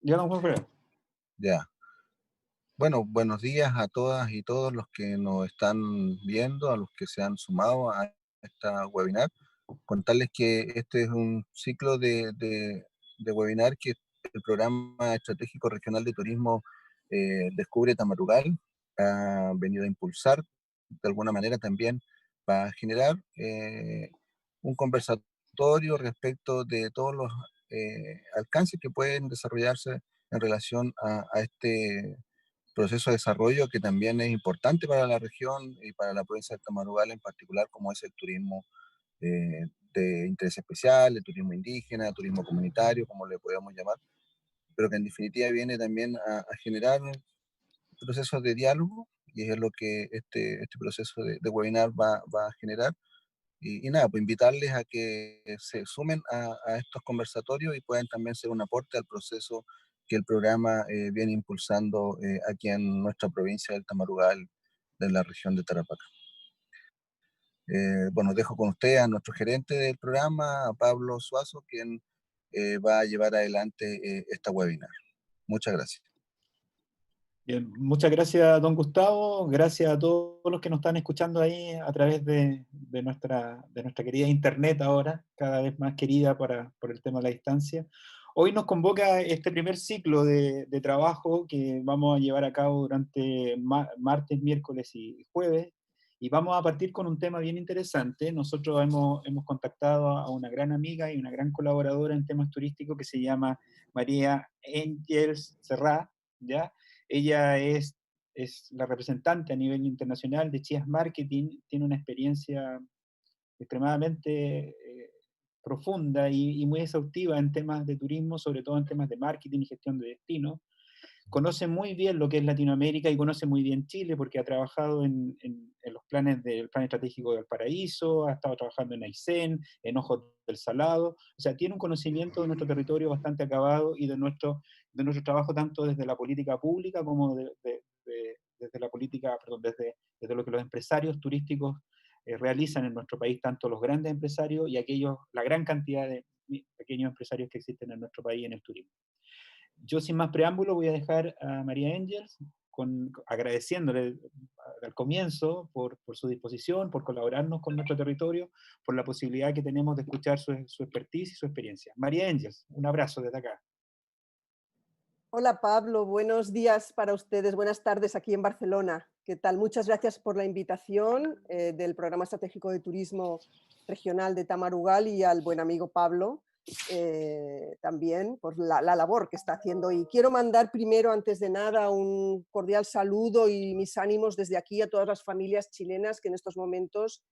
Ya, don Juan Alfredo. Ya. Bueno, buenos días a todas y todos los que nos están viendo, a los que se han sumado a esta webinar. Contarles que este es un ciclo de webinar que el Programa Estratégico Regional de Turismo Descubre Tamarugal ha venido a impulsar. De alguna manera también va a generar un conversatorio respecto de todos los alcances que pueden desarrollarse en relación a este proceso de desarrollo que también es importante para la región y para la provincia de Tamarugal en particular, como es el turismo de interés especial, el turismo indígena, turismo comunitario, como le podemos llamar, pero que en definitiva viene también a generar procesos de diálogo y es lo que este proceso de webinar va a generar. Y nada, pues invitarles a que se sumen a estos conversatorios y puedan también ser un aporte al proceso que el programa viene impulsando aquí en nuestra provincia del Tamarugal, de la región de Tarapacá. Bueno, dejo con usted a nuestro gerente del programa, a Pablo Suazo, quien va a llevar adelante esta webinar. Muchas gracias. Bien, muchas gracias, don Gustavo. Gracias a todos los que nos están escuchando ahí a través de nuestra querida internet ahora, cada vez más querida por el tema de la distancia. Hoy nos convoca este primer ciclo de trabajo que vamos a llevar a cabo durante martes, miércoles y jueves. Y vamos a partir con un tema bien interesante. Nosotros hemos contactado a una gran amiga y una gran colaboradora en temas turísticos que se llama María Ángels Serrá, ¿ya? Ella es la representante a nivel internacional de Chias Marketing, tiene una experiencia extremadamente profunda y muy exhaustiva en temas de turismo, sobre todo en temas de marketing y gestión de destino. Conoce muy bien lo que es Latinoamérica y conoce muy bien Chile porque ha trabajado en los planes del Plan Estratégico del Paraíso, ha estado trabajando en Aysén, en Ojos del Salado, o sea, tiene un conocimiento de nuestro territorio bastante acabado y de nuestro trabajo tanto desde la política pública como desde la política, perdón, desde lo que los empresarios turísticos realizan en nuestro país, tanto los grandes empresarios y aquellos, la gran cantidad de pequeños empresarios que existen en nuestro país en el turismo. Yo sin más preámbulo voy a dejar a María Ángels agradeciéndole al comienzo por su disposición, por colaborarnos con nuestro territorio, por la posibilidad que tenemos de escuchar su expertise y su experiencia. María Ángels, un abrazo desde acá. Hola Pablo, buenos días para ustedes, buenas tardes aquí en Barcelona. ¿Qué tal? Muchas gracias por la invitación del Programa Estratégico de Turismo Regional de Tamarugal y al buen amigo Pablo también por la labor que está haciendo. Y quiero mandar primero, antes de nada, un cordial saludo y mis ánimos desde aquí a todas las familias chilenas que en estos momentos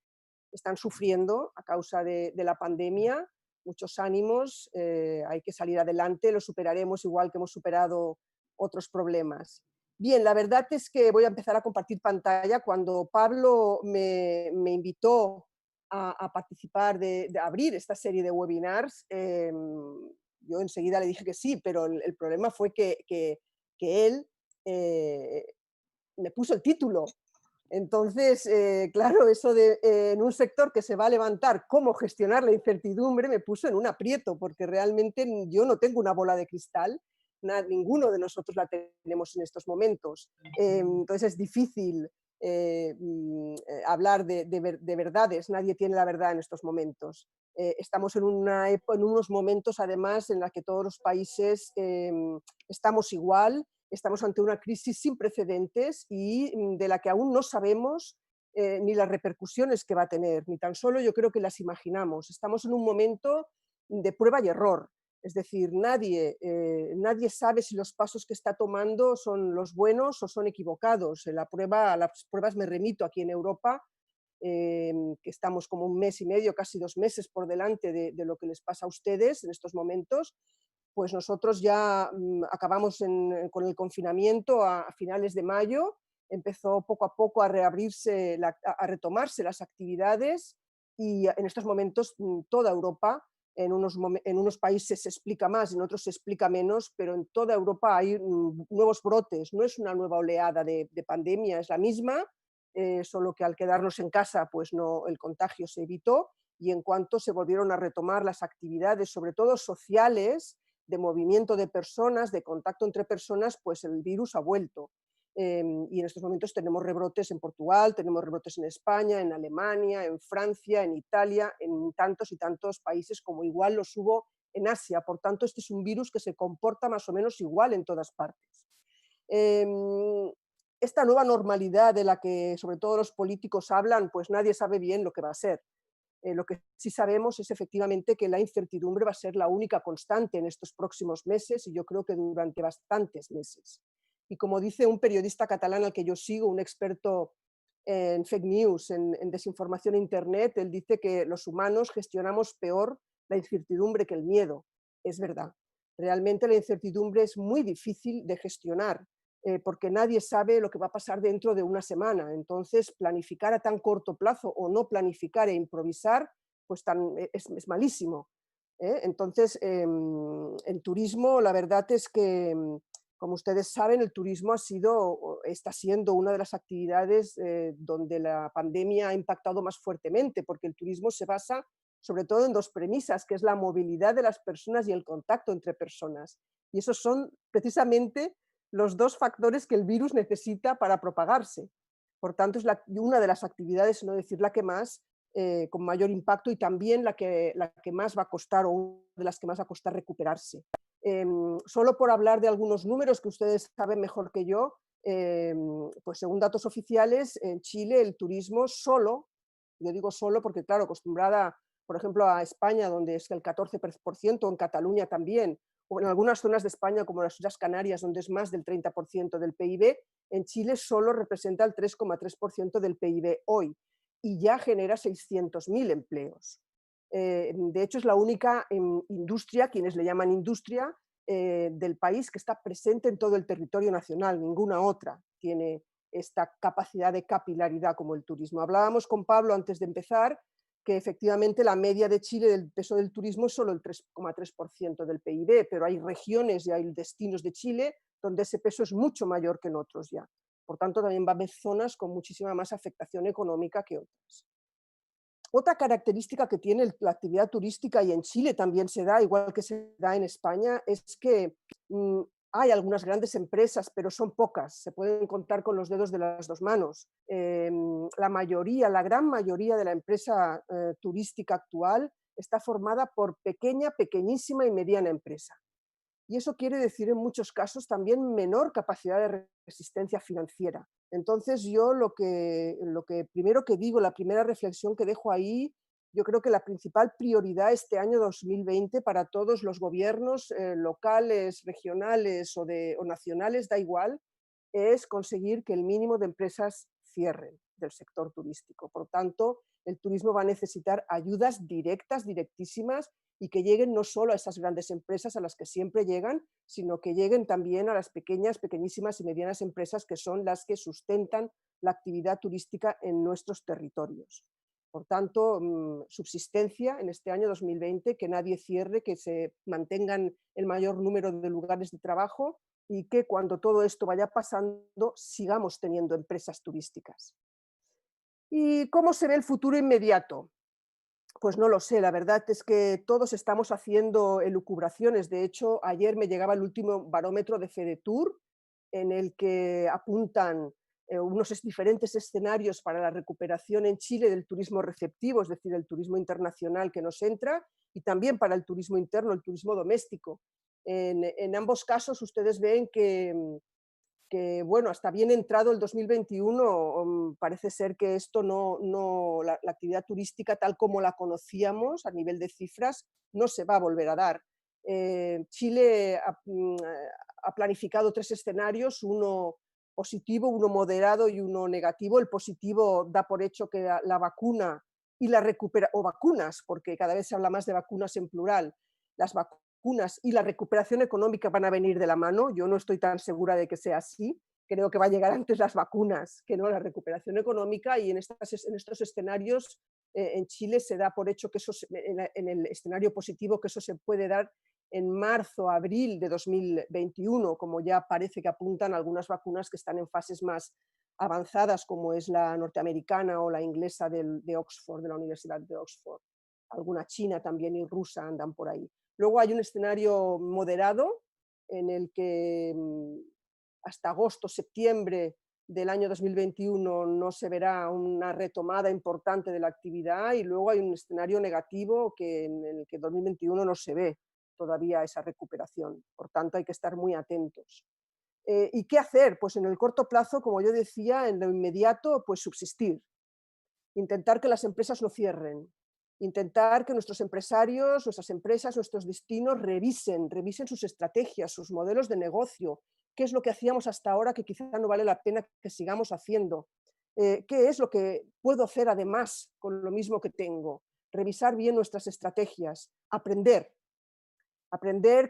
están sufriendo a causa de la pandemia. Muchos ánimos, hay que salir adelante, lo superaremos igual que hemos superado otros problemas. Bien, la verdad es que voy a empezar a compartir pantalla. Cuando Pablo me invitó a participar, de abrir esta serie de webinars, yo enseguida le dije que sí, pero el problema fue que él me puso el título. Entonces, claro, eso de en un sector que se va a levantar, cómo gestionar la incertidumbre, me puso en un aprieto, porque realmente yo no tengo una bola de cristal, ninguno de nosotros la tenemos en estos momentos. Entonces es difícil hablar de verdades, nadie tiene la verdad en estos momentos. Estamos en unos momentos, además, en los que todos los países estamos igual. Estamos ante una crisis sin precedentes y de la que aún no sabemos ni las repercusiones que va a tener, ni tan solo yo creo que las imaginamos. Estamos en un momento de prueba y error, es decir, nadie sabe si los pasos que está tomando son los buenos o son equivocados. A las pruebas me remito aquí en Europa, que estamos como un mes y medio, casi 2 meses por delante de lo que les pasa a ustedes en estos momentos. Pues nosotros ya acabamos con el confinamiento a finales de mayo, empezó poco a poco a reabrirse, a retomarse las actividades y en estos momentos toda Europa, en unos países se explica más, en otros se explica menos, pero en toda Europa hay nuevos brotes, no es una nueva oleada de pandemia, es la misma, solo que al quedarnos en casa pues no, el contagio se evitó y en cuanto se volvieron a retomar las actividades, sobre todo sociales, de movimiento de personas, de contacto entre personas, pues el virus ha vuelto. Y en estos momentos tenemos rebrotes en Portugal, tenemos rebrotes en España, en Alemania, en Francia, en Italia, en tantos y tantos países como igual los hubo en Asia. Por tanto, este es un virus que se comporta más o menos igual en todas partes. Esta nueva normalidad de la que sobre todo los políticos hablan, pues nadie sabe bien lo que va a ser. Lo que sí sabemos es efectivamente que la incertidumbre va a ser la única constante en estos próximos meses y yo creo que durante bastantes meses. Y como dice un periodista catalán al que yo sigo, un experto en fake news, en desinformación en Internet, él dice que los humanos gestionamos peor la incertidumbre que el miedo. Es verdad. Realmente la incertidumbre es muy difícil de gestionar porque nadie sabe lo que va a pasar dentro de una semana. Entonces, planificar a tan corto plazo o no planificar e improvisar, pues es malísimo. Entonces, en turismo, la verdad es que, como ustedes saben, el turismo está siendo una de las actividades donde la pandemia ha impactado más fuertemente, porque el turismo se basa sobre todo en dos premisas, que es la movilidad de las personas y el contacto entre personas. Y esos son precisamente los dos factores que el virus necesita para propagarse. Por tanto, es una de las actividades, no decir la que más, con mayor impacto y también la que más va a costar o una de las que más va a costar recuperarse. Solo por hablar de algunos números que ustedes saben mejor que yo, pues según datos oficiales, en Chile el turismo solo, yo digo solo porque claro, acostumbrada, por ejemplo, a España, donde es el 14%, en Cataluña también, o en algunas zonas de España, como las Islas Canarias, donde es más del 30% del PIB, en Chile solo representa el 3,3% del PIB hoy y ya genera 600.000 empleos. De hecho, es la única industria, quienes le llaman industria, del país que está presente en todo el territorio nacional. Ninguna otra tiene esta capacidad de capilaridad como el turismo. Hablábamos con Pablo antes de empezar que efectivamente la media de Chile del peso del turismo es solo el 3,3% del PIB, pero hay regiones y hay destinos de Chile donde ese peso es mucho mayor que en otros ya. Por tanto, también va a haber zonas con muchísima más afectación económica que otras. Otra característica que tiene la actividad turística, y en Chile también se da, igual que se da en España, es que hay algunas grandes empresas, pero son pocas, se pueden contar con los dedos de las dos manos. La gran mayoría de la empresa turística actual está formada por pequeñísima y mediana empresa. Y eso quiere decir en muchos casos también menor capacidad de resistencia financiera. Entonces yo lo que primero que digo, la primera reflexión que dejo ahí, yo creo que la principal prioridad este año 2020 para todos los gobiernos locales, regionales o nacionales, da igual, es conseguir que el mínimo de empresas cierren del sector turístico. Por tanto, el turismo va a necesitar ayudas directas, directísimas, y que lleguen no solo a esas grandes empresas a las que siempre llegan, sino que lleguen también a las pequeñas, pequeñísimas y medianas empresas que son las que sustentan la actividad turística en nuestros territorios. Por tanto, subsistencia en este año 2020, que nadie cierre, que se mantengan el mayor número de lugares de trabajo y que cuando todo esto vaya pasando sigamos teniendo empresas turísticas. ¿Y cómo se ve el futuro inmediato? Pues no lo sé, la verdad es que todos estamos haciendo elucubraciones. De hecho, ayer me llegaba el último barómetro de FEDETUR, en el que apuntan unos diferentes escenarios para la recuperación en Chile del turismo receptivo, es decir, el turismo internacional que nos entra, y también para el turismo interno, el turismo doméstico. En ambos casos ustedes ven que bueno, hasta bien entrado el 2021, parece ser que esto la actividad turística tal como la conocíamos a nivel de cifras no se va a volver a dar. Chile ha planificado 3 escenarios, uno positivo, uno moderado y uno negativo. El positivo da por hecho que la vacuna y o vacunas, porque cada vez se habla más de vacunas en plural, las vacunas y la recuperación económica van a venir de la mano. Yo no estoy tan segura de que sea así. Creo que va a llegar antes las vacunas que no la recuperación económica, y en estos escenarios en Chile se da por hecho que en el escenario positivo, que eso se puede dar en marzo, abril de 2021, como ya parece que apuntan algunas vacunas que están en fases más avanzadas, como es la norteamericana o la inglesa de Oxford, de la Universidad de Oxford. Alguna china también y rusa andan por ahí. Luego hay un escenario moderado en el que hasta agosto, septiembre del año 2021 no se verá una retomada importante de la actividad, y luego hay un escenario negativo en el que 2021 no se ve todavía esa recuperación. Por tanto, hay que estar muy atentos. ¿Y qué hacer? Pues en el corto plazo, como yo decía, en lo inmediato, pues subsistir. Intentar que las empresas no cierren. Intentar que nuestros empresarios, nuestras empresas, nuestros destinos revisen sus estrategias, sus modelos de negocio. ¿Qué es lo que hacíamos hasta ahora que quizá no vale la pena que sigamos haciendo? ¿Qué es lo que puedo hacer además con lo mismo que tengo? Revisar bien nuestras estrategias, aprender,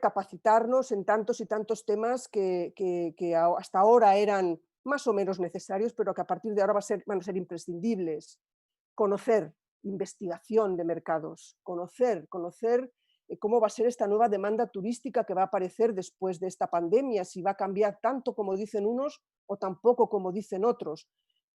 capacitarnos en tantos y tantos temas que hasta ahora eran más o menos necesarios, pero que a partir de ahora van a ser imprescindibles. Conocer, investigación de mercados, conocer cómo va a ser esta nueva demanda turística que va a aparecer después de esta pandemia, si va a cambiar tanto como dicen unos o tampoco como dicen otros.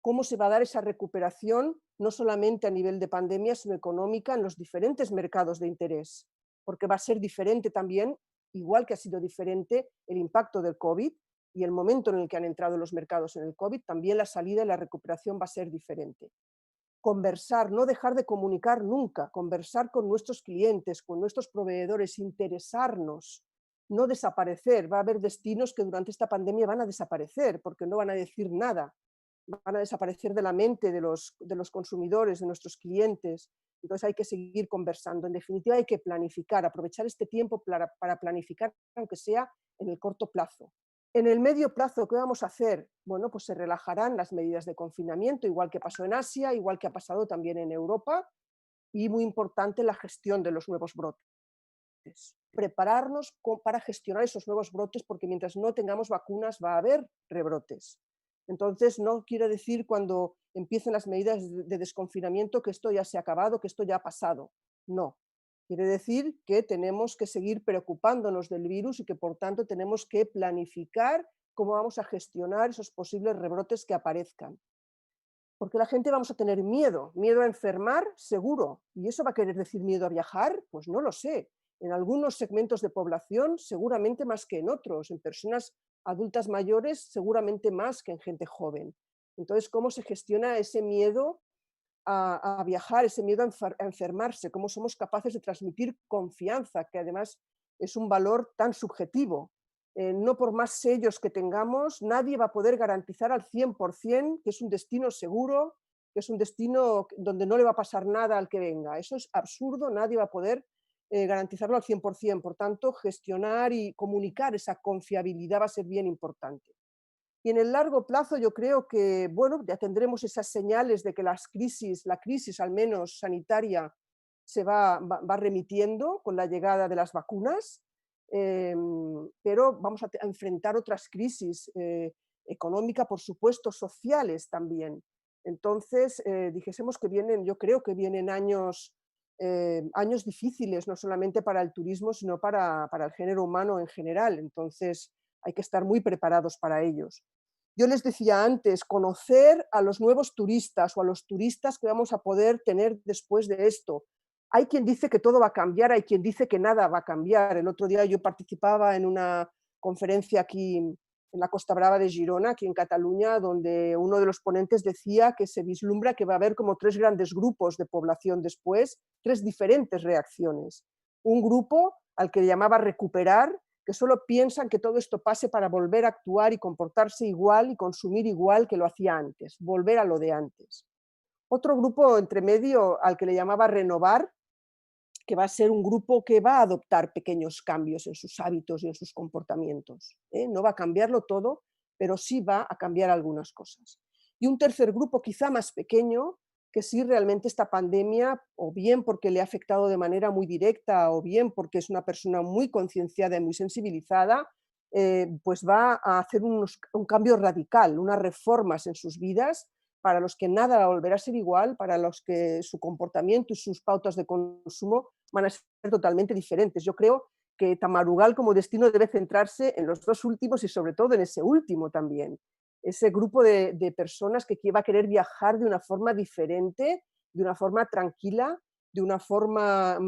Cómo se va a dar esa recuperación, no solamente a nivel de pandemia, sino económica en los diferentes mercados de interés, porque va a ser diferente también, igual que ha sido diferente el impacto del COVID y el momento en el que han entrado los mercados en el COVID, también la salida y la recuperación va a ser diferente. Conversar, no dejar de comunicar nunca, conversar con nuestros clientes, con nuestros proveedores, interesarnos, no desaparecer. Va a haber destinos que durante esta pandemia van a desaparecer porque no van a decir nada, van a desaparecer de la mente de los consumidores, de nuestros clientes. Entonces hay que seguir conversando. En definitiva, hay que planificar, aprovechar este tiempo para planificar, aunque sea en el corto plazo. En el medio plazo, ¿qué vamos a hacer? Bueno, pues se relajarán las medidas de confinamiento, igual que pasó en Asia, igual que ha pasado también en Europa, y muy importante la gestión de los nuevos brotes. Prepararnos para gestionar esos nuevos brotes, porque mientras no tengamos vacunas va a haber rebrotes. Entonces, no quiere decir cuando empiecen las medidas de desconfinamiento que esto ya se ha acabado, que esto ya ha pasado. No. Quiere decir que tenemos que seguir preocupándonos del virus y que, por tanto, tenemos que planificar cómo vamos a gestionar esos posibles rebrotes que aparezcan. Porque la gente vamos a tener miedo a enfermar, seguro. ¿Y eso va a querer decir miedo a viajar? Pues no lo sé. En algunos segmentos de población, seguramente más que en otros. En personas adultas mayores, seguramente más que en gente joven. Entonces, ¿cómo se gestiona ese miedo a viajar, ese miedo a enfermarse? ¿Cómo somos capaces de transmitir confianza, que además es un valor tan subjetivo? No por más sellos que tengamos, nadie va a poder garantizar al 100% que es un destino seguro, que es un destino donde no le va a pasar nada al que venga. Eso es absurdo, nadie va a poder garantizarlo al 100%. Por tanto, gestionar y comunicar esa confiabilidad va a ser bien importante. Y en el largo plazo yo creo que, bueno, ya tendremos esas señales de que la crisis al menos sanitaria, se va remitiendo con la llegada de las vacunas, pero vamos a enfrentar otras crisis, económica, por supuesto, sociales también. Entonces, dijésemos que yo creo que vienen años difíciles, no solamente para el turismo, sino para el género humano en general. Entonces, hay que estar muy preparados para ellos. Yo les decía antes, conocer a los nuevos turistas o a los turistas que vamos a poder tener después de esto. Hay quien dice que todo va a cambiar, hay quien dice que nada va a cambiar. El otro día yo participaba en una conferencia aquí en la Costa Brava de Girona, aquí en Cataluña, donde uno de los ponentes decía que se vislumbra que va a haber como 3 grandes grupos de población después, 3 diferentes reacciones. Un grupo al que llamaba recuperar, que solo piensan que todo esto pase para volver a actuar y comportarse igual y consumir igual que lo hacía antes, volver a lo de antes. Otro grupo entre medio al que le llamaba renovar, que va a ser un grupo que va a adoptar pequeños cambios en sus hábitos y en sus comportamientos. No va a cambiarlo todo, pero sí va a cambiar algunas cosas. Y un tercer grupo, quizá más pequeño, que sí realmente esta pandemia, o bien porque le ha afectado de manera muy directa, o bien porque es una persona muy concienciada y muy sensibilizada, pues va a hacer un cambio radical, unas reformas en sus vidas, para los que nada va a volver a ser igual, para los que su comportamiento y sus pautas de consumo van a ser totalmente diferentes. Yo creo que Tamarugal como destino debe centrarse en los 2 últimos y sobre todo en ese último también. Ese grupo de personas que va a querer viajar de una forma diferente, de una forma tranquila, de una forma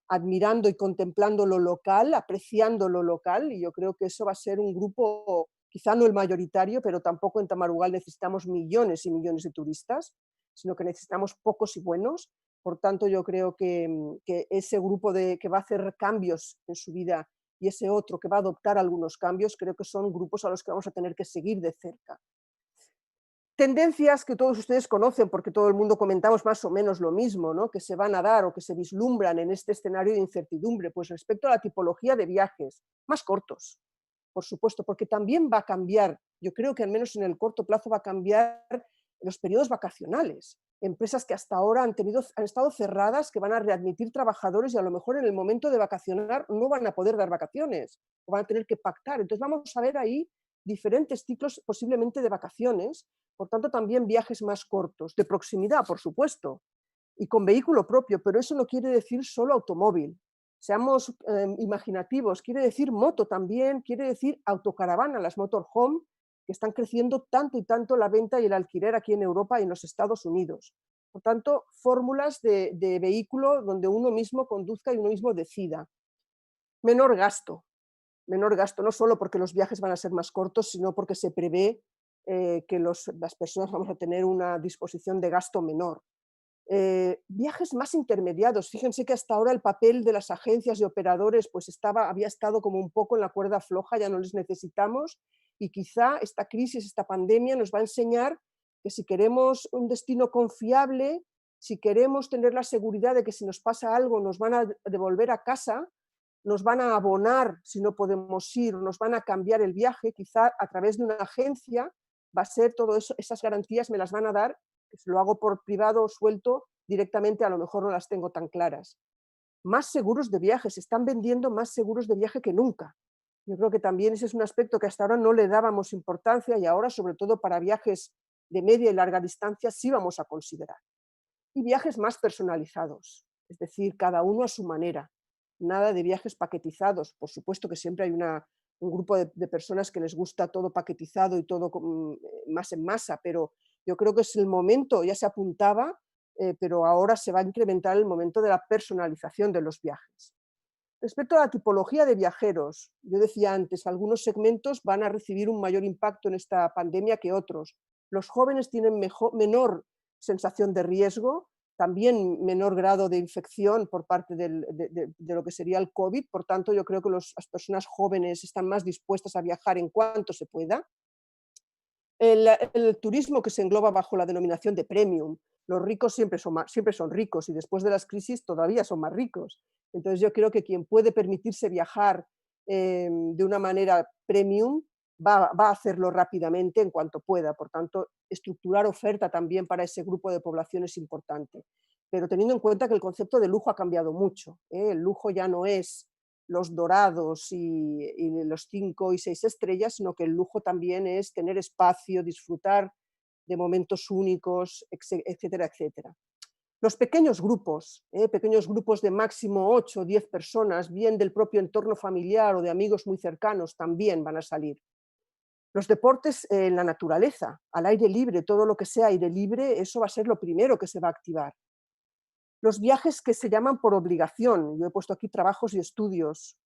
admirando y contemplando lo local, apreciando lo local, y yo creo que eso va a ser un grupo, quizá no el mayoritario, pero tampoco en Tamarugal necesitamos millones y millones de turistas, sino que necesitamos pocos y buenos. Por tanto, yo creo que ese grupo que va a hacer cambios en su vida y ese otro que va a adoptar algunos cambios, creo que son grupos a los que vamos a tener que seguir de cerca. Tendencias que todos ustedes conocen, porque todo el mundo comentamos más o menos lo mismo, ¿no? Que se van a dar o que se vislumbran en este escenario de incertidumbre. Pues respecto a la tipología de viajes, más cortos, por supuesto, porque también va a cambiar, yo creo que al menos en el corto plazo va a cambiar los periodos vacacionales. Empresas que hasta ahora han estado cerradas, que van a readmitir trabajadores y a lo mejor en el momento de vacacionar no van a poder dar vacaciones, o van a tener que pactar. Entonces vamos a ver ahí diferentes ciclos posiblemente de vacaciones, por tanto también viajes más cortos, de proximidad, por supuesto, y con vehículo propio, pero eso no quiere decir solo automóvil. Seamos imaginativos, quiere decir moto también, quiere decir autocaravana, las motorhome, que están creciendo tanto y tanto la venta y el alquiler aquí en Europa y en los Estados Unidos. Por tanto, fórmulas de vehículo donde uno mismo conduzca y uno mismo decida. Menor gasto, no solo porque los viajes van a ser más cortos, sino porque se prevé que las personas vamos a tener una disposición de gasto menor. Viajes más intermediados. Fíjense que hasta ahora el papel de las agencias y operadores pues había estado como un poco en la cuerda floja, ya no les necesitamos, y quizá esta crisis, esta pandemia nos va a enseñar que si queremos un destino confiable, si queremos tener la seguridad de que si nos pasa algo nos van a devolver a casa, nos van a abonar si no podemos ir, nos van a cambiar el viaje, quizá a través de una agencia va a ser todo eso, esas garantías me las van a dar, que si lo hago por privado o suelto, directamente a lo mejor no las tengo tan claras. Más seguros de viaje, se están vendiendo más seguros de viaje que nunca. Yo creo que también ese es un aspecto que hasta ahora no le dábamos importancia y ahora, sobre todo para viajes de media y larga distancia, sí vamos a considerar. Y viajes más personalizados, es decir, cada uno a su manera. Nada de viajes paquetizados. Por supuesto que siempre hay un grupo de personas que les gusta todo paquetizado y todo más en masa, pero yo creo que es el momento, ya se apuntaba, pero ahora se va a incrementar el momento de la personalización de los viajes. Respecto a la tipología de viajeros, yo decía antes, algunos segmentos van a recibir un mayor impacto en esta pandemia que otros. Los jóvenes tienen menor sensación de riesgo, también menor grado de infección por parte de lo que sería el COVID, por tanto yo creo que las personas jóvenes están más dispuestas a viajar en cuanto se pueda. El turismo que se engloba bajo la denominación de premium, los ricos siempre son ricos y después de las crisis todavía son más ricos. Entonces yo creo que quien puede permitirse viajar de una manera premium va a hacerlo rápidamente en cuanto pueda. Por tanto, estructurar oferta también para ese grupo de población es importante. Pero teniendo en cuenta que el concepto de lujo ha cambiado mucho. El lujo ya no es los dorados y los 5 y 6 estrellas, sino que el lujo también es tener espacio, disfrutar de momentos únicos, etcétera, etcétera. Los pequeños grupos de máximo 8 o 10 personas, bien del propio entorno familiar o de amigos muy cercanos, también van a salir. Los deportes en la naturaleza, al aire libre, todo lo que sea aire libre, eso va a ser lo primero que se va a activar. Los viajes que se llaman por obligación, yo he puesto aquí trabajo y estudios,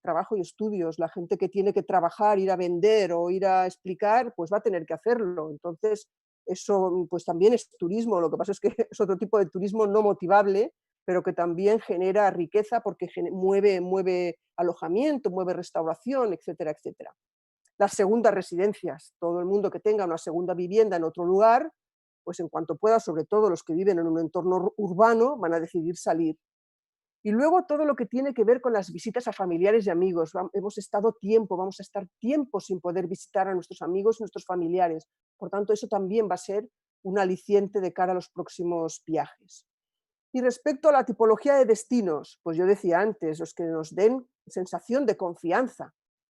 la gente que tiene que trabajar, ir a vender o ir a explicar, pues va a tener que hacerlo. Entonces, eso pues también es turismo, lo que pasa es que es otro tipo de turismo no motivable, pero que también genera riqueza porque mueve alojamiento, mueve restauración, etcétera, etcétera. Las segundas residencias, todo el mundo que tenga una segunda vivienda en otro lugar, pues en cuanto pueda, sobre todo los que viven en un entorno urbano, van a decidir salir. Y luego todo lo que tiene que ver con las visitas a familiares y amigos. Vamos a estar tiempo sin poder visitar a nuestros amigos y nuestros familiares. Por tanto, eso también va a ser un aliciente de cara a los próximos viajes. Y respecto a la tipología de destinos, pues yo decía antes, los que nos den sensación de confianza,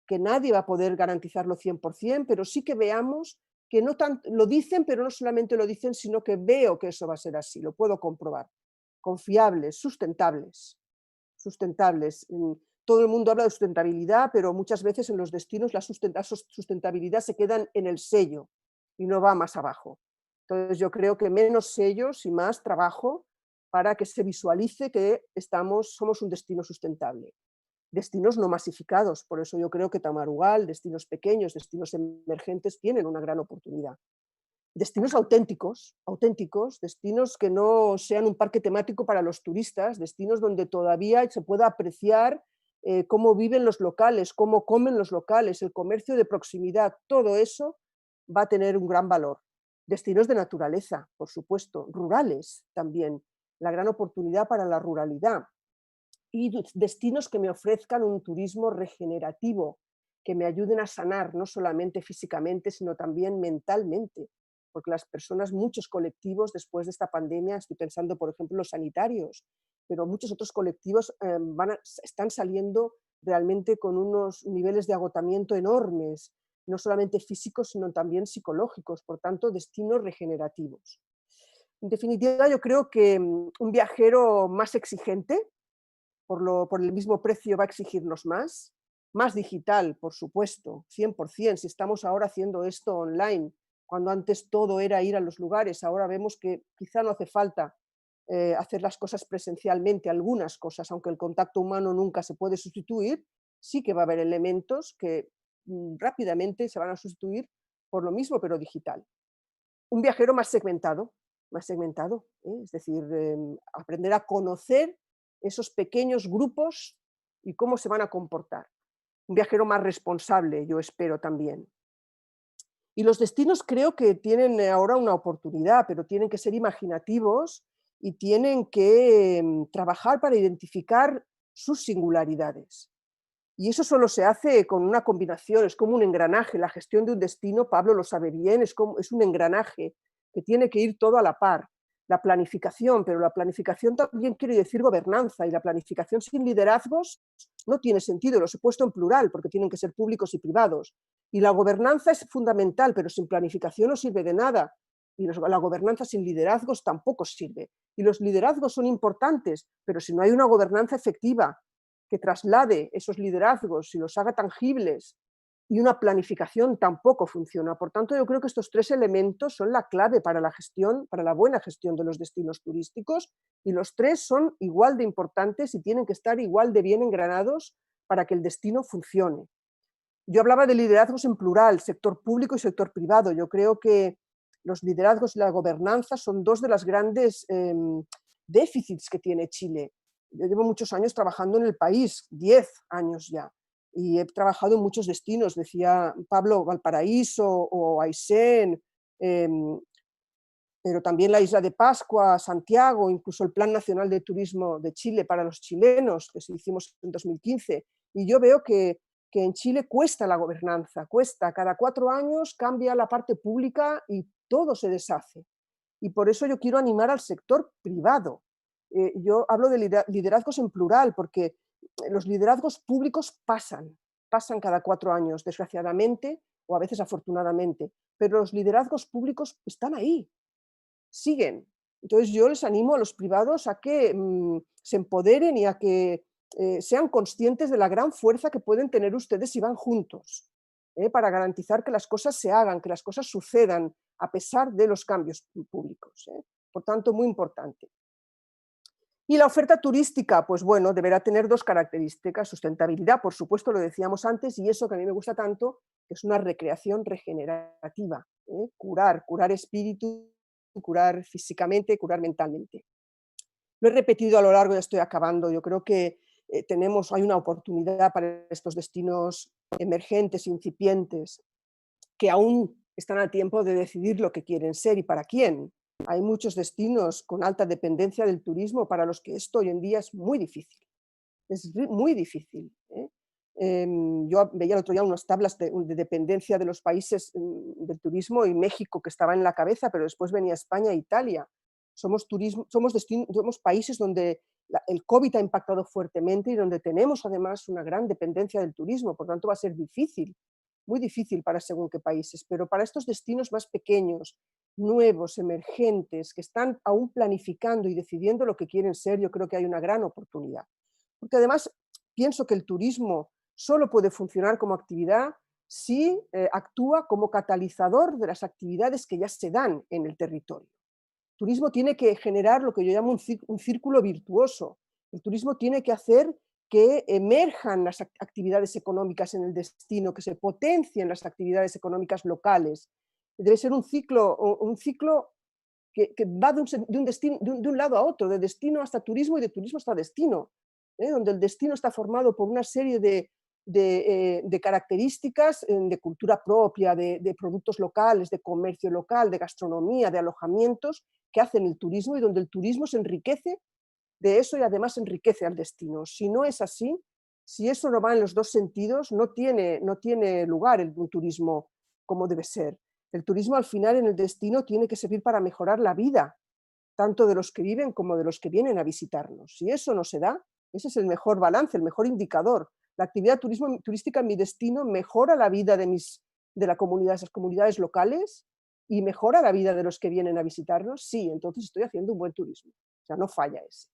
que nadie va a poder garantizarlo 100%, pero sí que veamos que no lo dicen, pero no solamente lo dicen, sino que veo que eso va a ser así, lo puedo comprobar. Confiables, sustentables. Todo el mundo habla de sustentabilidad, pero muchas veces en los destinos la sustentabilidad se queda en el sello y no va más abajo. Entonces yo creo que menos sellos y más trabajo para que se visualice que somos un destino sustentable. Destinos no masificados, por eso yo creo que Tamarugal, destinos pequeños, destinos emergentes tienen una gran oportunidad. Destinos auténticos, destinos que no sean un parque temático para los turistas, destinos donde todavía se pueda apreciar cómo viven los locales, cómo comen los locales, el comercio de proximidad, todo eso va a tener un gran valor. Destinos de naturaleza, por supuesto, rurales también, la gran oportunidad para la ruralidad. Y destinos que me ofrezcan un turismo regenerativo, que me ayuden a sanar, no solamente físicamente, sino también mentalmente. Porque las personas, muchos colectivos después de esta pandemia, estoy pensando, por ejemplo, los sanitarios, pero muchos otros colectivos están saliendo realmente con unos niveles de agotamiento enormes, no solamente físicos, sino también psicológicos, por tanto, destinos regenerativos. En definitiva, yo creo que un viajero más exigente, por el mismo precio va a exigirnos más digital, por supuesto, 100%, si estamos ahora haciendo esto online, cuando antes todo era ir a los lugares, ahora vemos que quizá no hace falta hacer las cosas presencialmente, algunas cosas, aunque el contacto humano nunca se puede sustituir, sí que va a haber elementos que rápidamente se van a sustituir por lo mismo, pero digital. Un viajero más segmentado, es decir, aprender a conocer esos pequeños grupos y cómo se van a comportar. Un viajero más responsable, yo espero también. Y los destinos creo que tienen ahora una oportunidad, pero tienen que ser imaginativos y tienen que trabajar para identificar sus singularidades. Y eso solo se hace con una combinación, es como un engranaje. La gestión de un destino, Pablo lo sabe bien, es un engranaje que tiene que ir todo a la par. La planificación, pero la planificación también quiere decir gobernanza, y la planificación sin liderazgos no tiene sentido, los he puesto en plural porque tienen que ser públicos y privados. Y la gobernanza es fundamental, pero sin planificación no sirve de nada. Y la gobernanza sin liderazgos tampoco sirve. Y los liderazgos son importantes, pero si no hay una gobernanza efectiva que traslade esos liderazgos y los haga tangibles, y una planificación tampoco funciona. Por tanto, yo creo que estos tres elementos son la clave para la gestión, para la buena gestión de los destinos turísticos, y los tres son igual de importantes y tienen que estar igual de bien engranados para que el destino funcione. Yo hablaba de liderazgos en plural, sector público y sector privado. Yo creo que los liderazgos y la gobernanza son dos de las grandes déficits que tiene Chile. Yo llevo muchos años trabajando en el país, 10 años ya, y he trabajado en muchos destinos, decía Pablo, Valparaíso o Aysén, pero también la Isla de Pascua, Santiago, incluso el Plan Nacional de Turismo de Chile para los chilenos, que hicimos en 2015. Y yo veo que en Chile cuesta la gobernanza, cuesta, cada 4 años cambia la parte pública y todo se deshace. Y por eso yo quiero animar al sector privado. Yo hablo de liderazgos en plural, porque los liderazgos públicos pasan cada 4 años, desgraciadamente, o a veces afortunadamente, pero los liderazgos públicos están ahí, siguen. Entonces yo les animo a los privados a que se empoderen y a que sean conscientes de la gran fuerza que pueden tener ustedes si van juntos, para garantizar que las cosas se hagan, que las cosas sucedan a pesar de los cambios públicos. Por tanto, muy importante. Y la oferta turística, pues bueno, deberá tener dos características: sustentabilidad, por supuesto, lo decíamos antes, y eso que a mí me gusta tanto, que es una recreación regenerativa, curar espíritu, curar físicamente, curar mentalmente. Lo he repetido a lo largo, ya estoy acabando, yo creo que hay una oportunidad para estos destinos emergentes, incipientes, que aún están a tiempo de decidir lo que quieren ser y para quién. Hay muchos destinos con alta dependencia del turismo para los que esto hoy en día es muy difícil. Es muy difícil. Yo veía el otro día unas tablas de dependencia de los países del turismo, y México, que estaba en la cabeza, pero después venía España e Italia. Somos países donde el COVID ha impactado fuertemente y donde tenemos además una gran dependencia del turismo, por tanto va a ser difícil, muy difícil para según qué países, pero para estos destinos más pequeños, nuevos, emergentes, que están aún planificando y decidiendo lo que quieren ser, yo creo que hay una gran oportunidad. Porque además pienso que el turismo solo puede funcionar como actividad si actúa como catalizador de las actividades que ya se dan en el territorio. turismo tiene que generar lo que yo llamo un círculo virtuoso. El turismo tiene que hacer que emerjan las actividades económicas en el destino, que se potencien las actividades económicas locales. Debe ser un ciclo que va de un lado a otro, de destino hasta turismo y de turismo hasta destino, donde el destino está formado por una serie de características de cultura propia, de productos locales, de comercio local, de gastronomía, de alojamientos que hacen el turismo y donde el turismo se enriquece de eso y además enriquece al destino. Si no es así, si eso no va en los dos sentidos, no tiene lugar un turismo como debe ser. El turismo al final en el destino tiene que servir para mejorar la vida, tanto de los que viven como de los que vienen a visitarnos. Si eso no se da, ese es el mejor balance, el mejor indicador. La actividad turística en mi destino mejora la vida de la comunidad, esas comunidades locales, y mejora la vida de los que vienen a visitarnos. Sí, entonces estoy haciendo un buen turismo. O sea, no falla ese.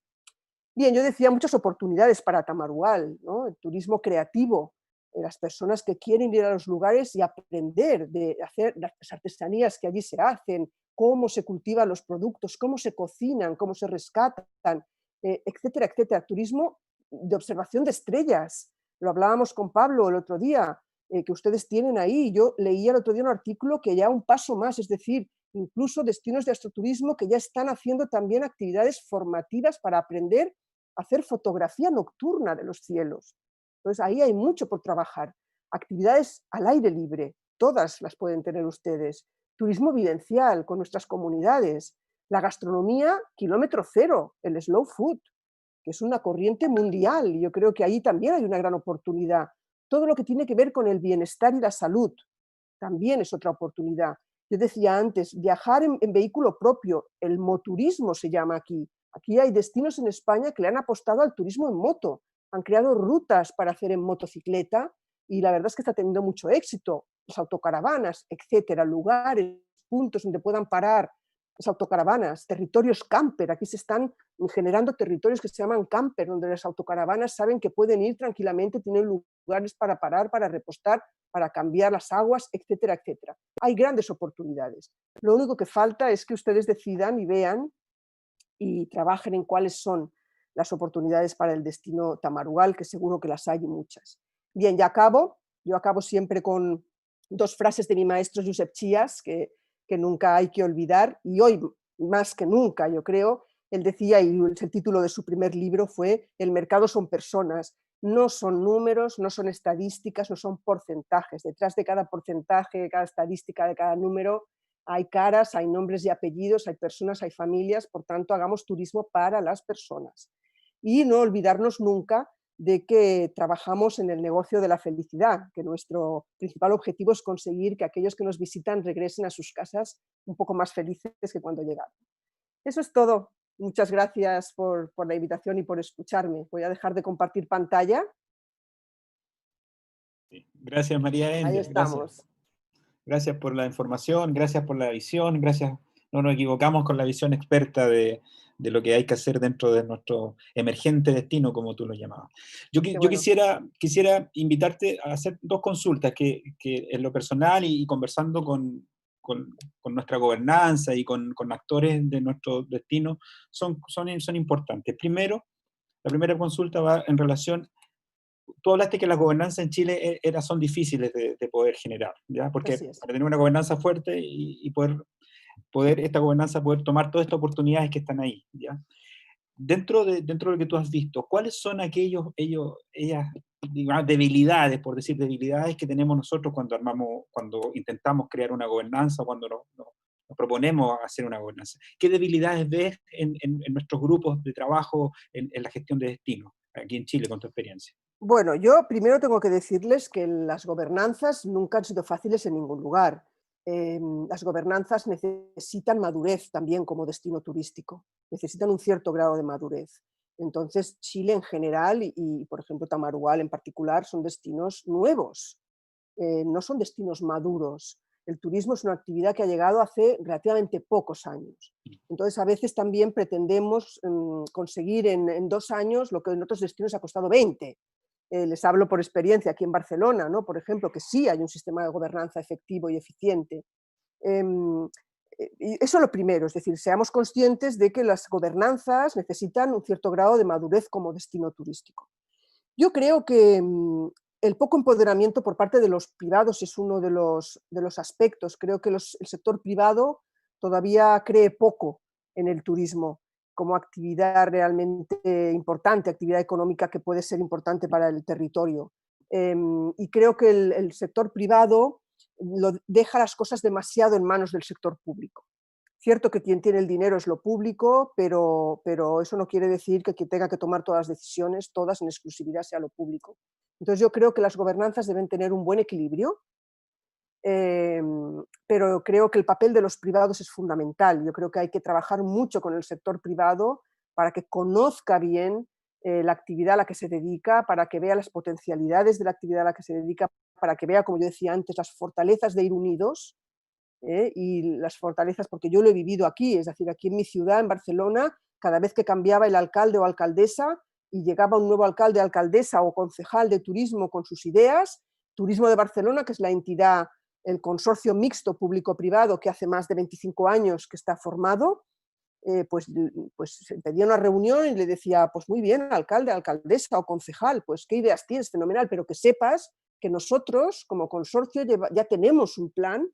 Bien, yo decía muchas oportunidades para Tamarugal, ¿no? El turismo creativo, las personas que quieren ir a los lugares y aprender de hacer las artesanías que allí se hacen, cómo se cultivan los productos, cómo se cocinan, cómo se rescatan, etcétera, etcétera. Turismo de observación de estrellas. Lo hablábamos con Pablo el otro día, que ustedes tienen ahí. Yo leía el otro día un artículo que ya un paso más, es decir, incluso destinos de astroturismo que ya están haciendo también actividades formativas para aprender a hacer fotografía nocturna de los cielos. Entonces ahí hay mucho por trabajar. Actividades al aire libre, todas las pueden tener ustedes. Turismo vivencial con nuestras comunidades. La gastronomía kilómetro cero, el slow food, que es una corriente mundial y yo creo que ahí también hay una gran oportunidad. Todo lo que tiene que ver con el bienestar y la salud también es otra oportunidad. Yo decía antes, viajar en vehículo propio, el moturismo se llama aquí. Aquí hay destinos en España que le han apostado al turismo en moto, han creado rutas para hacer en motocicleta y la verdad es que está teniendo mucho éxito. Las autocaravanas, etcétera, lugares, puntos donde puedan parar las autocaravanas, territorios camper. Aquí se están generando territorios que se llaman camper, donde las autocaravanas saben que pueden ir tranquilamente, tienen lugares para parar, para repostar, para cambiar las aguas, etcétera, etcétera. Hay grandes oportunidades. Lo único que falta es que ustedes decidan y vean y trabajen en cuáles son las oportunidades para el destino Tamarugal, que seguro que las hay muchas. Bien, ya acabo. Yo acabo siempre con dos frases de mi maestro Josep Chías, que nunca hay que olvidar, y hoy más que nunca, yo creo. Él decía, y el título de su primer libro fue El mercado son personas, no son números, no son estadísticas, no son porcentajes. Detrás de cada porcentaje, de cada estadística, de cada número, hay caras, hay nombres y apellidos, hay personas, hay familias, por tanto, hagamos turismo para las personas. Y no olvidarnos nunca de que trabajamos en el negocio de la felicidad, que nuestro principal objetivo es conseguir que aquellos que nos visitan regresen a sus casas un poco más felices que cuando llegaron. Eso es todo. Muchas gracias por la invitación y por escucharme. Voy a dejar de compartir pantalla. Gracias, María Ahí Ender. Gracias. estamos. Gracias por la información, gracias por la visión, gracias. No nos equivocamos con la visión experta de lo que hay que hacer dentro de nuestro emergente destino, como tú lo llamabas. Yo Bueno. quisiera invitarte a hacer dos consultas que en lo personal y conversando con nuestra gobernanza y con actores de nuestro destino son importantes. Primero, la primera consulta va en relación. Tú hablaste que las gobernanzas en Chile son difíciles de poder generar, ¿ya? Porque para tener una gobernanza fuerte y poder esta gobernanza poder tomar todas estas oportunidades que están ahí, ¿ya? Dentro de lo que tú has visto, ¿cuáles son ellas, digamos, debilidades, por decir debilidades que tenemos nosotros cuando intentamos crear una gobernanza, cuando nos proponemos hacer una gobernanza? ¿Qué debilidades ves en nuestros grupos de trabajo en la gestión de destinos, aquí en Chile, con tu experiencia? Bueno, yo primero tengo que decirles que las gobernanzas nunca han sido fáciles en ningún lugar. Las gobernanzas necesitan madurez también como destino turístico, necesitan un cierto grado de madurez. Entonces, Chile en general y por ejemplo, Tamarugal en particular son destinos nuevos, no son destinos maduros. El turismo es una actividad que ha llegado hace relativamente pocos años. Entonces, a veces también pretendemos conseguir en 2 años lo que en otros destinos ha costado 20. Les hablo por experiencia aquí en Barcelona, ¿no? Por ejemplo, que sí hay un sistema de gobernanza efectivo y eficiente. Y eso lo primero, es decir, seamos conscientes de que las gobernanzas necesitan un cierto grado de madurez como destino turístico. Yo creo que el poco empoderamiento por parte de los privados es uno de los aspectos. Creo que el sector privado todavía cree poco en el turismo como actividad realmente importante, actividad económica que puede ser importante para el territorio. Y creo que el sector privado deja las cosas demasiado en manos del sector público. Cierto que quien tiene el dinero es lo público, pero eso no quiere decir que quien tenga que tomar todas las decisiones, todas en exclusividad, sea lo público. Entonces yo creo que las gobernanzas deben tener un buen equilibrio, pero creo que el papel de los privados es fundamental. Yo creo que hay que trabajar mucho con el sector privado para que conozca bien la actividad a la que se dedica, para que vea las potencialidades de la actividad a la que se dedica, para que vea, como yo decía antes, las fortalezas de ir unidos, y las fortalezas, porque yo lo he vivido aquí, es decir, aquí en mi ciudad, en Barcelona, cada vez que cambiaba el alcalde o alcaldesa y llegaba un nuevo alcalde, alcaldesa o concejal de turismo con sus ideas, Turismo de Barcelona, que es la entidad, el consorcio mixto público-privado que hace más de 25 años que está formado, pues se pedía una reunión y le decía, pues muy bien, alcalde, alcaldesa o concejal, pues qué ideas tienes, fenomenal, pero que sepas que nosotros como consorcio ya tenemos un plan,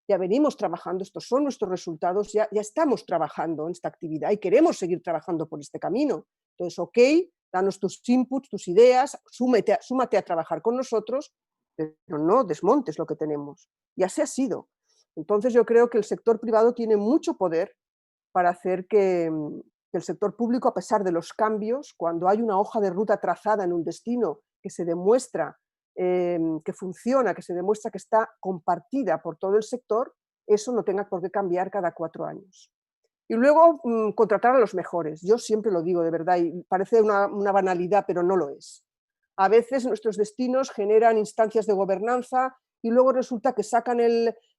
ya venimos trabajando, estos son nuestros resultados, ya estamos trabajando en esta actividad y queremos seguir trabajando por este camino. Entonces, ok, danos tus inputs, tus ideas, súmate a trabajar con nosotros, pero no desmontes lo que tenemos. Y así ha sido. Entonces yo creo que el sector privado tiene mucho poder para hacer que el sector público, a pesar de los cambios, cuando hay una hoja de ruta trazada en un destino que se demuestra que funciona, que se demuestra que está compartida por todo el sector, eso no tenga por qué cambiar cada 4 años. Y luego contratar a los mejores. Yo siempre lo digo, de verdad, y parece una banalidad, pero no lo es. A veces nuestros destinos generan instancias de gobernanza y luego resulta que sacan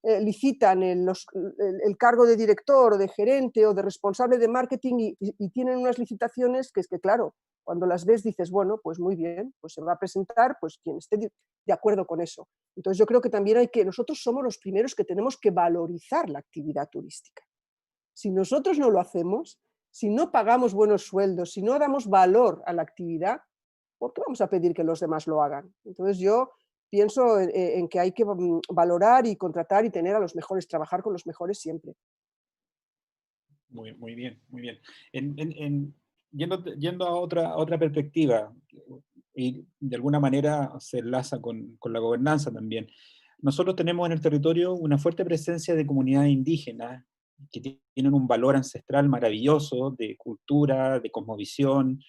licitan el cargo de director o de gerente o de responsable de marketing y tienen unas licitaciones que es que, claro, cuando las ves dices, bueno, pues muy bien, pues se va a presentar pues quien esté de acuerdo con eso. Entonces yo creo que también nosotros somos los primeros que tenemos que valorizar la actividad turística. Si nosotros no lo hacemos, si no pagamos buenos sueldos, si no damos valor a la actividad, ¿por qué vamos a pedir que los demás lo hagan? Entonces yo pienso en que hay que valorar y contratar y tener a los mejores, trabajar con los mejores siempre. Muy bien, muy bien. Yendo a otra perspectiva, y de alguna manera se enlaza con la gobernanza también. Nosotros tenemos en el territorio una fuerte presencia de comunidades indígenas que tienen un valor ancestral maravilloso de cultura, de cosmovisión,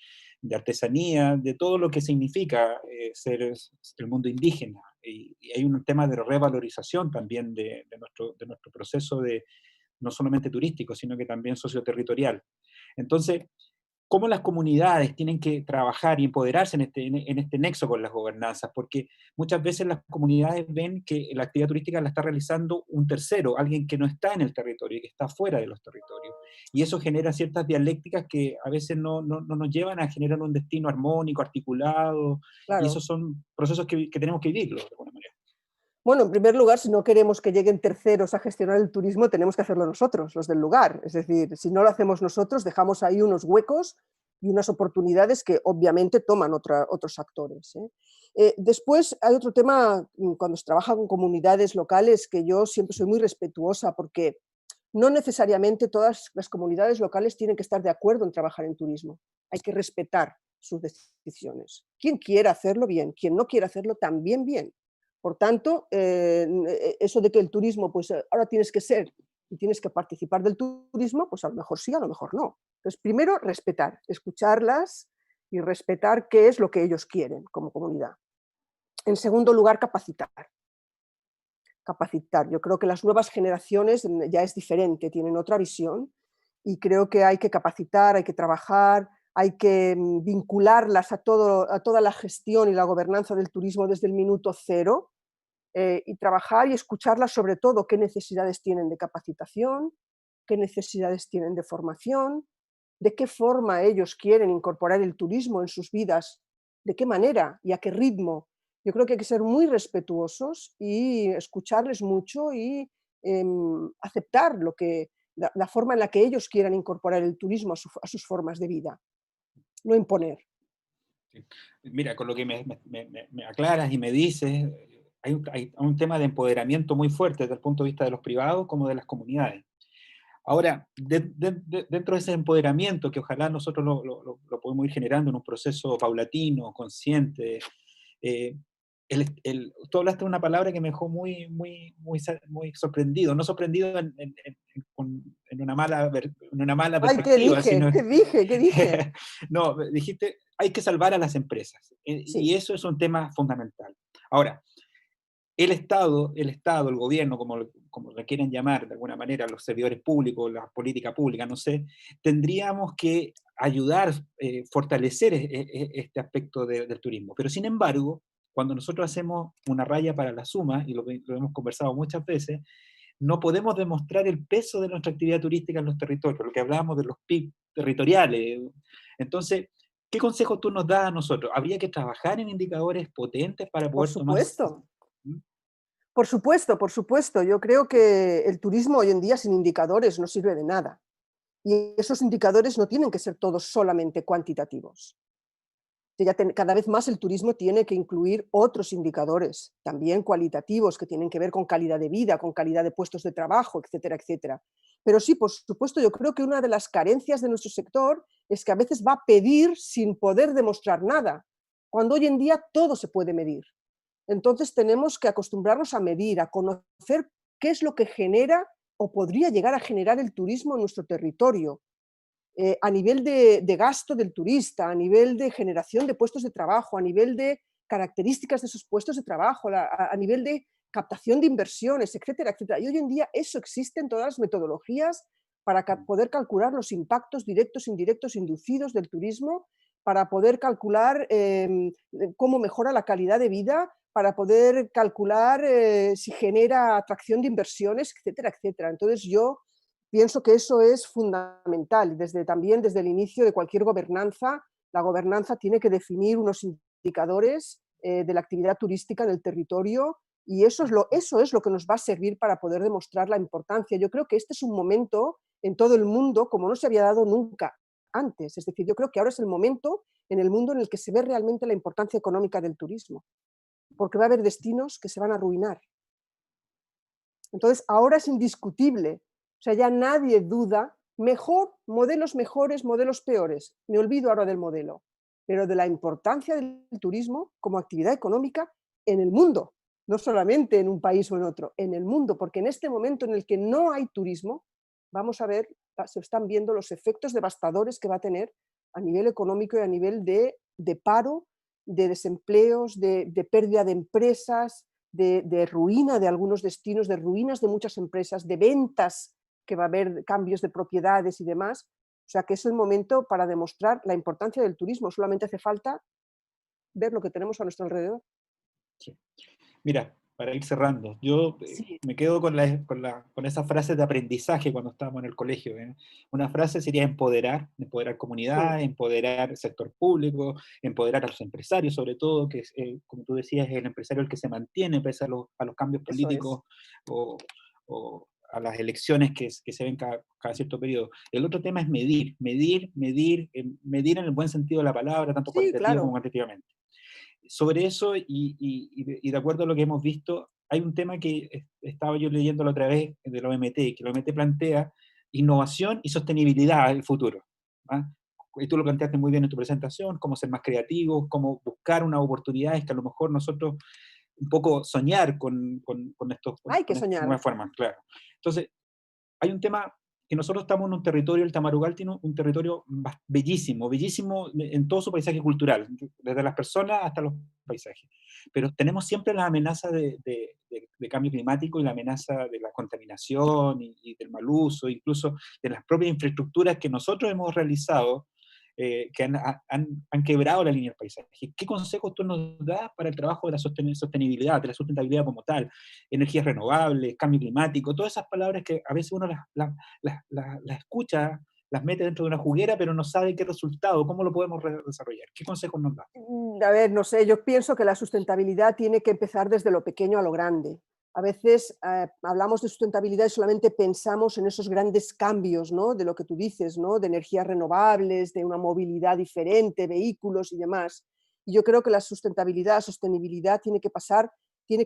de artesanía, de todo lo que significa ser el mundo indígena. Y hay un tema de revalorización también de nuestro proceso no solamente turístico, sino que también socioterritorial. Entonces, ¿cómo las comunidades tienen que trabajar y empoderarse en este nexo con las gobernanzas? Porque muchas veces las comunidades ven que la actividad turística la está realizando un tercero, alguien que no está en el territorio, que está fuera de los territorios. Y eso genera ciertas dialécticas que a veces no nos llevan a generar un destino armónico, articulado, y Claro. esos son procesos que tenemos que vivirlos de alguna manera. Bueno, en primer lugar, si no queremos que lleguen terceros a gestionar el turismo, tenemos que hacerlo nosotros, los del lugar. Es decir, si no lo hacemos nosotros, dejamos ahí unos huecos y unas oportunidades que obviamente toman otros actores. Después hay otro tema, cuando se trabaja con comunidades locales, que yo siempre soy muy respetuosa porque no necesariamente todas las comunidades locales tienen que estar de acuerdo en trabajar en turismo. Hay que respetar sus decisiones. Quien quiera hacerlo bien, quien no quiera hacerlo también bien. Por tanto, eso de que el turismo, pues ahora tienes que ser y tienes que participar del turismo, pues a lo mejor sí, a lo mejor no. Entonces, primero, respetar, escucharlas y respetar qué es lo que ellos quieren como comunidad. En segundo lugar, capacitar. Capacitar. Yo creo que las nuevas generaciones ya es diferente, tienen otra visión y creo que hay que capacitar, hay que trabajar, hay que vincularlas a toda la gestión y la gobernanza del turismo desde el minuto cero y trabajar y escucharlas sobre todo qué necesidades tienen de capacitación, qué necesidades tienen de formación, de qué forma ellos quieren incorporar el turismo en sus vidas, de qué manera y a qué ritmo. Yo creo que hay que ser muy respetuosos y escucharles mucho y aceptar la forma en la que ellos quieran incorporar el turismo a sus formas de vida, no imponer. Sí. Mira, con lo que me aclaras y me dices, hay un tema de empoderamiento muy fuerte desde el punto de vista de los privados como de las comunidades. Ahora, dentro de ese empoderamiento, que ojalá nosotros lo podemos ir generando en un proceso paulatino, consciente, eh, tú hablaste de una palabra que me dejó muy sorprendido, no sorprendido en una mala Ay, ¿qué perspectiva, dije? sino ¿Qué dije? ¿Qué dije? no, dijiste, hay que salvar a las empresas, Sí, y eso es un tema fundamental. Ahora, el gobierno, como le quieren llamar de alguna manera, los servidores públicos, la política pública, no sé, tendríamos que ayudar, fortalecer este aspecto del turismo. Pero sin embargo, cuando nosotros hacemos una raya para la suma, y lo hemos conversado muchas veces, no podemos demostrar el peso de nuestra actividad turística en los territorios, lo que hablábamos de los PIB territoriales. Entonces, ¿qué consejo tú nos das a nosotros? ¿Habría que trabajar en indicadores potentes para por poder tomar... supuesto. Por supuesto, por supuesto. Yo creo que el turismo hoy en día sin indicadores no sirve de nada. Y esos indicadores no tienen que ser todos solamente cuantitativos. Cada vez más el turismo tiene que incluir otros indicadores, también cualitativos, que tienen que ver con calidad de vida, con calidad de puestos de trabajo, etcétera, etcétera. Pero sí, por supuesto, yo creo que una de las carencias de nuestro sector es que a veces va a pedir sin poder demostrar nada, cuando hoy en día todo se puede medir. Entonces tenemos que acostumbrarnos a medir, a conocer qué es lo que genera o podría llegar a generar el turismo en nuestro territorio, a nivel de gasto del turista, a nivel de generación de puestos de trabajo, a nivel de características de esos puestos de trabajo, a nivel de captación de inversiones, etcétera, etcétera. Y hoy en día eso existe en todas las metodologías para poder calcular los impactos directos, indirectos, inducidos del turismo, para poder calcular cómo mejora la calidad de vida, para poder calcular si genera atracción de inversiones, etcétera, etcétera. Entonces yo pienso que eso es fundamental. También desde el inicio de cualquier gobernanza, la gobernanza tiene que definir unos indicadores de la actividad turística en el territorio y eso es lo que nos va a servir para poder demostrar la importancia. Yo creo que este es un momento en todo el mundo como no se había dado nunca antes. Es decir, yo creo que ahora es el momento en el mundo en el que se ve realmente la importancia económica del turismo, porque va a haber destinos que se van a arruinar. Entonces, ahora es indiscutible, o sea, ya nadie duda, modelos mejores, modelos peores. Me olvido ahora del modelo, pero de la importancia del turismo como actividad económica en el mundo, no solamente en un país o en otro, en el mundo, porque en este momento en el que no hay turismo, vamos a ver, se están viendo los efectos devastadores que va a tener a nivel económico y a nivel de paro, de desempleos, de pérdida de empresas, de ruina de algunos destinos, de ruinas de muchas empresas, de ventas, que va a haber cambios de propiedades y demás. O sea que es el momento para demostrar la importancia del turismo. Solamente hace falta ver lo que tenemos a nuestro alrededor. Sí. Mira, para ir cerrando, yo Sí, me quedo con esa frase de aprendizaje cuando estábamos en el colegio. ¿Eh? Una frase sería empoderar sí, comunidad, empoderar el sector público, empoderar a los empresarios, sobre todo, que como tú decías, es el empresario el que se mantiene pese a los cambios eso es. políticos o, o a las elecciones que se ven cada cierto periodo. El otro tema es medir en el buen sentido de la palabra, tanto Sí, cualitativo como claro. cuantitativamente. Sobre eso, y de acuerdo a lo que hemos visto, hay un tema que estaba yo leyendo la otra vez de la OMT, que la OMT plantea innovación y sostenibilidad del futuro. ¿Ah? Y tú lo planteaste muy bien en tu presentación, cómo ser más creativos, cómo buscar unas oportunidades que a lo mejor nosotros un poco soñar Hay que con estas soñar. nuevas formas, claro. Entonces, hay un tema que nosotros estamos en un territorio, el Tamarugal tiene un territorio bellísimo, bellísimo en todo su paisaje cultural, desde las personas hasta los paisajes. Pero tenemos siempre la amenaza de cambio climático y la amenaza de la contaminación y del mal uso, incluso de las propias infraestructuras que nosotros hemos realizado, que han quebrado la línea del paisaje. ¿Qué consejos tú nos das para el trabajo de la sostenibilidad, de la sustentabilidad como tal? Energías renovables, cambio climático, todas esas palabras que a veces uno las escucha, las mete dentro de una juguera, pero no sabe qué resultado, cómo lo podemos desarrollar. ¿Qué consejos nos da? A ver, no sé, yo pienso que la sustentabilidad tiene que empezar desde lo pequeño a lo grande. A veces hablamos de sustentabilidad y solamente pensamos en esos grandes cambios, ¿no? De lo que tú dices, ¿no? De energías renovables, de una movilidad diferente, vehículos y demás. Y yo creo que la sostenibilidad tiene que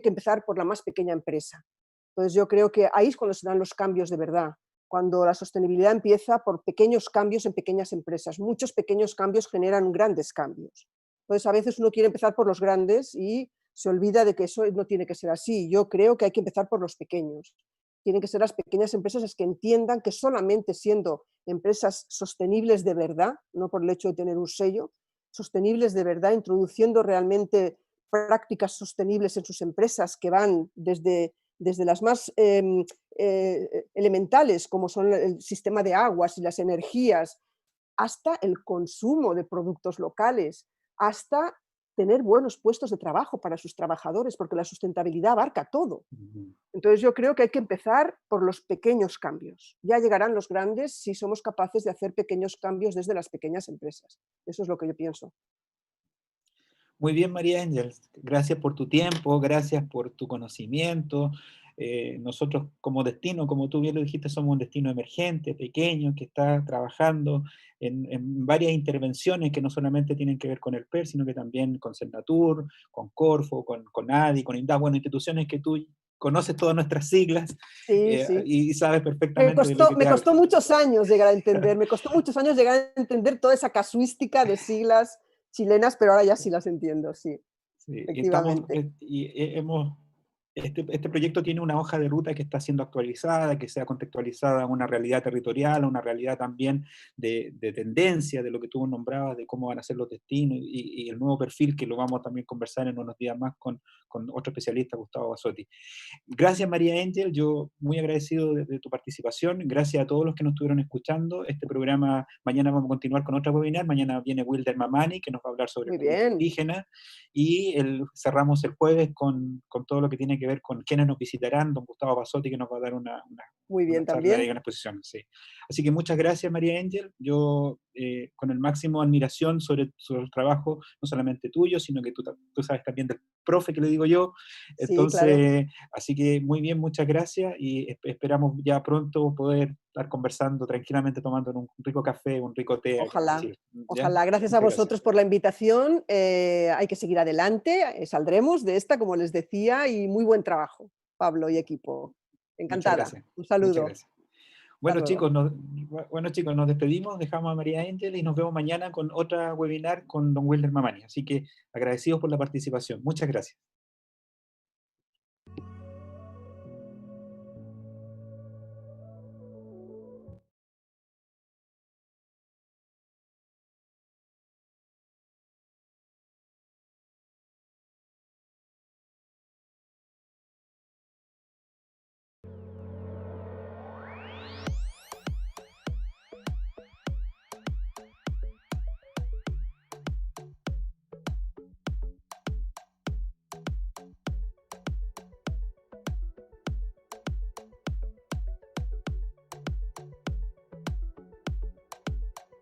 empezar por la más pequeña empresa. Entonces yo creo que ahí es cuando se dan los cambios de verdad, cuando la sostenibilidad empieza por pequeños cambios en pequeñas empresas. Muchos pequeños cambios generan grandes cambios. Entonces a veces uno quiere empezar por los grandes y se olvida de que eso no tiene que ser así. Yo creo que hay que empezar por los pequeños. Tienen que ser las pequeñas empresas las que entiendan que solamente siendo empresas sostenibles de verdad, no por el hecho de tener un sello, sostenibles de verdad, introduciendo realmente prácticas sostenibles en sus empresas que van desde las más elementales, como son el sistema de aguas y las energías, hasta el consumo de productos locales, hasta tener buenos puestos de trabajo para sus trabajadores, porque la sustentabilidad abarca todo. Ujú. Entonces yo creo que hay que empezar por los pequeños cambios. Ya llegarán los grandes si somos capaces de hacer pequeños cambios desde las pequeñas empresas. Eso es lo que yo pienso. Muy bien, María Ángel, gracias por tu tiempo, gracias por tu conocimiento. Nosotros como destino, como tú bien lo dijiste, somos un destino emergente, pequeño, que está trabajando en varias intervenciones que no solamente tienen que ver con el PER, sino que también con Senatur, con Corfo, con ADI, con INDAP, bueno, instituciones que tú conoces todas nuestras siglas Sí, sí. y sabes perfectamente de lo que te Me hablo. costó muchos años llegar a entender, me costó muchos años llegar a entender toda esa casuística de siglas chilenas, pero ahora ya sí las entiendo, sí, Sí, y estamos, efectivamente. este proyecto tiene una hoja de ruta que está siendo actualizada, que sea contextualizada a una realidad territorial, a una realidad también de tendencia, de lo que tú nombrabas, de cómo van a ser los destinos y el nuevo perfil que lo vamos a también conversar en unos días más con otro especialista, Gustavo Basotti. Gracias, María Ángel, yo muy agradecido de tu participación, gracias a todos los que nos estuvieron escuchando. Este programa, mañana vamos a continuar con otro webinar, mañana viene Wilder Mamani, que nos va a hablar sobre Muy la lucha bien, indígena, y cerramos el jueves con todo lo que tiene que ver con quiénes nos visitarán, don Gustavo Basotti, que nos va a dar muy una bien charla y también. una exposición. Sí. Así que muchas gracias, María Ángel. Yo, con el máximo admiración sobre el trabajo, no solamente tuyo, sino que tú sabes también del profe, que le digo yo. Sí, claro. Entonces, así que muy bien, muchas gracias y esperamos ya pronto poder estar conversando tranquilamente, tomando un rico café, un rico té acá en Ojalá, Chile. ¿Ya? ojalá. Gracias a Muchas gracias. vosotros por la invitación. Hay que seguir adelante, saldremos de esta, como les decía, y muy buen trabajo, Pablo y equipo. Muchas Encantada. gracias. Un Muchas saludo. gracias. Hasta Bueno luego. chicos, bueno, chicos, nos despedimos, dejamos a María Ángel y nos vemos mañana con otra webinar con don Wilder Mamani. Así que agradecidos por la participación. Muchas gracias.